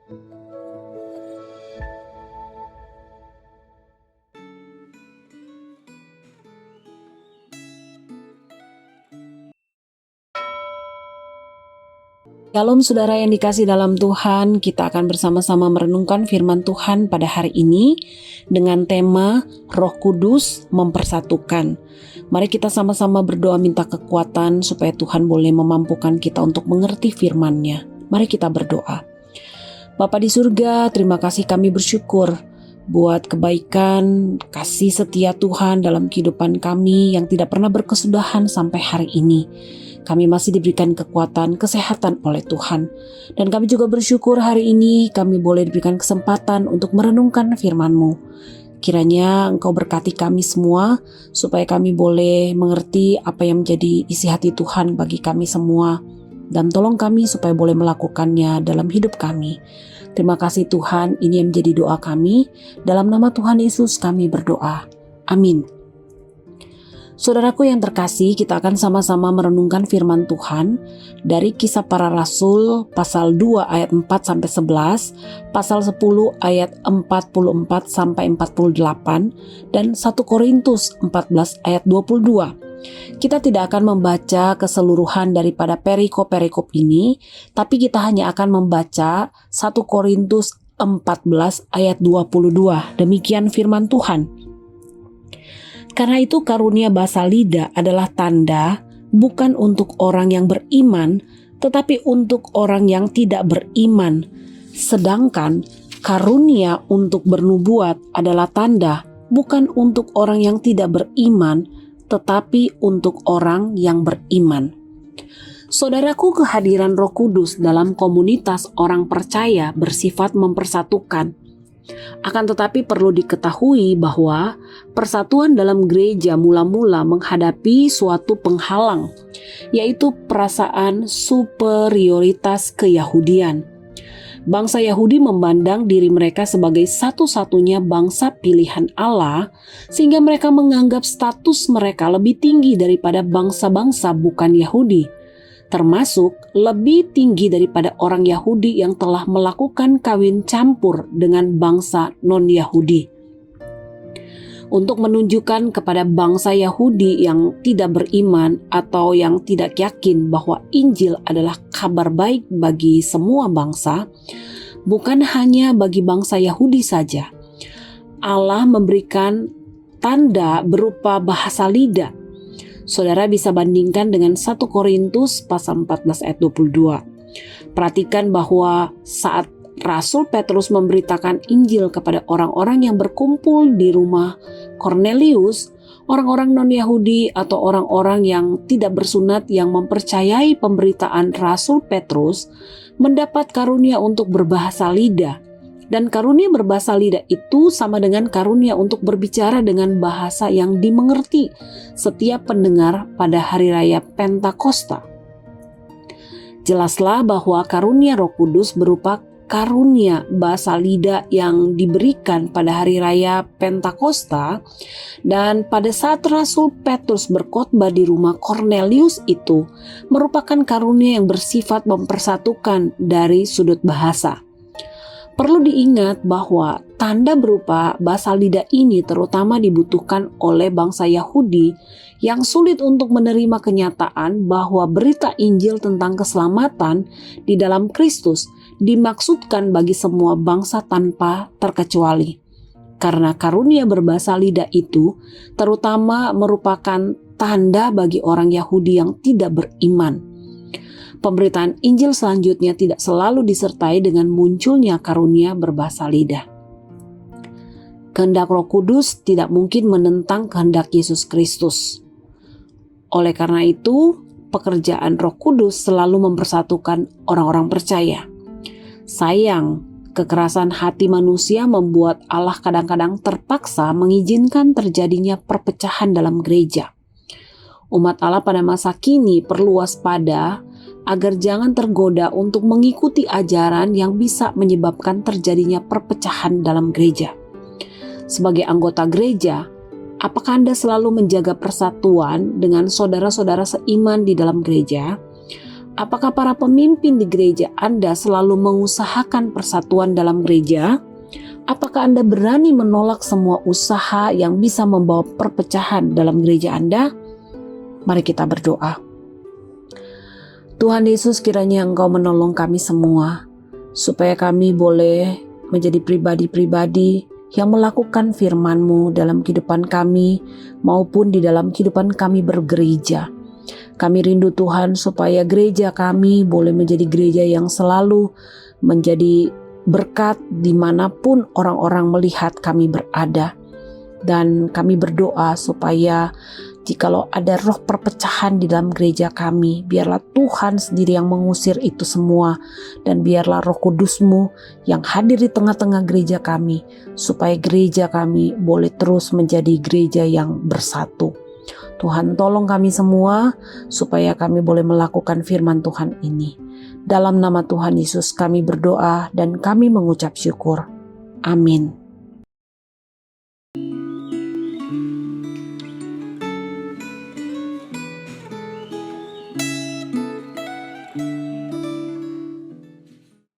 Shalom saudara yang dikasih dalam Tuhan, kita akan bersama-sama merenungkan firman Tuhan pada hari ini dengan tema Roh Kudus mempersatukan. Mari kita sama-sama berdoa minta kekuatan supaya Tuhan boleh memampukan kita untuk mengerti firman-Nya. Mari kita berdoa. Bapa di surga, terima kasih, kami bersyukur buat kebaikan, kasih setia Tuhan dalam kehidupan kami yang tidak pernah berkesudahan sampai hari ini. Kami masih diberikan kekuatan, kesehatan oleh Tuhan. Dan kami juga bersyukur hari ini kami boleh diberikan kesempatan untuk merenungkan firman-Mu. Kiranya Engkau berkati kami semua, supaya kami boleh mengerti apa yang menjadi isi hati Tuhan bagi kami semua. Dan tolong kami supaya boleh melakukannya dalam hidup kami. Terima kasih Tuhan, ini yang menjadi doa kami. Dalam nama Tuhan Yesus kami berdoa. Amin. Saudaraku yang terkasih, kita akan sama-sama merenungkan firman Tuhan dari Kisah Para Rasul pasal 2 ayat 4-11, pasal 10 ayat 44 sampai 48, dan 1 Korintus 14 ayat 22. Kita tidak akan membaca keseluruhan daripada perikop-perikop ini, tapi kita hanya akan membaca 1 Korintus 14 ayat 22. Demikian firman Tuhan. Karena itu karunia bahasa lidah adalah tanda bukan untuk orang yang beriman, tetapi untuk orang yang tidak beriman. Sedangkan karunia untuk bernubuat adalah tanda bukan untuk orang yang tidak beriman, tetapi untuk orang yang beriman. Saudaraku, kehadiran Roh Kudus dalam komunitas orang percaya bersifat mempersatukan. Akan tetapi perlu diketahui bahwa persatuan dalam gereja mula-mula menghadapi suatu penghalang, yaitu perasaan superioritas keyahudian. Bangsa Yahudi memandang diri mereka sebagai satu-satunya bangsa pilihan Allah, sehingga mereka menganggap status mereka lebih tinggi daripada bangsa-bangsa bukan Yahudi, termasuk lebih tinggi daripada orang Yahudi yang telah melakukan kawin campur dengan bangsa non-Yahudi. Untuk menunjukkan kepada bangsa Yahudi yang tidak beriman atau yang tidak yakin bahwa Injil adalah kabar baik bagi semua bangsa, bukan hanya bagi bangsa Yahudi saja. Allah memberikan tanda berupa bahasa lidah. Saudara bisa bandingkan dengan 1 Korintus pasal 14 ayat 22. Perhatikan bahwa saat Rasul Petrus memberitakan Injil kepada orang-orang yang berkumpul di rumah Kornelius, orang-orang non-Yahudi atau orang-orang yang tidak bersunat yang mempercayai pemberitaan Rasul Petrus mendapat karunia untuk berbahasa lidah. Dan karunia berbahasa lidah itu sama dengan karunia untuk berbicara dengan bahasa yang dimengerti setiap pendengar pada hari raya Pentakosta. Jelaslah bahwa karunia Roh Kudus berupa karunia bahasa lidah yang diberikan pada hari raya Pentakosta, dan pada saat Rasul Petrus berkhotbah di rumah Kornelius itu merupakan karunia yang bersifat mempersatukan dari sudut bahasa. Perlu diingat bahwa tanda berupa bahasa lidah ini terutama dibutuhkan oleh bangsa Yahudi yang sulit untuk menerima kenyataan bahwa berita Injil tentang keselamatan di dalam Kristus dimaksudkan bagi semua bangsa tanpa terkecuali. Karena karunia berbahasa lidah itu terutama merupakan tanda bagi orang Yahudi yang tidak beriman. Pemberitaan Injil selanjutnya tidak selalu disertai dengan munculnya karunia berbahasa lidah. Kehendak Roh Kudus tidak mungkin menentang kehendak Yesus Kristus. Oleh karena itu, pekerjaan Roh Kudus selalu mempersatukan orang-orang percaya. Sayang, kekerasan hati manusia membuat Allah kadang-kadang terpaksa mengizinkan terjadinya perpecahan dalam gereja. Umat Allah pada masa kini perlu waspada agar jangan tergoda untuk mengikuti ajaran yang bisa menyebabkan terjadinya perpecahan dalam gereja. Sebagai anggota gereja, apakah Anda selalu menjaga persatuan dengan saudara-saudara seiman di dalam gereja? Apakah para pemimpin di gereja Anda selalu mengusahakan persatuan dalam gereja? Apakah Anda berani menolak semua usaha yang bisa membawa perpecahan dalam gereja Anda? Mari kita berdoa. Tuhan Yesus, kiranya Engkau menolong kami semua, supaya kami boleh menjadi pribadi-pribadi yang melakukan firman-Mu dalam kehidupan kami maupun di dalam kehidupan kami bergereja. Kami rindu Tuhan supaya gereja kami boleh menjadi gereja yang selalu menjadi berkat dimanapun orang-orang melihat kami berada. Dan kami berdoa supaya jikalau ada roh perpecahan di dalam gereja kami, biarlah Tuhan sendiri yang mengusir itu semua, dan biarlah Roh Kudus-Mu yang hadir di tengah-tengah gereja kami, supaya gereja kami boleh terus menjadi gereja yang bersatu. Tuhan, tolong kami semua supaya kami boleh melakukan firman Tuhan ini. Dalam nama Tuhan Yesus kami berdoa dan kami mengucap syukur. Amin.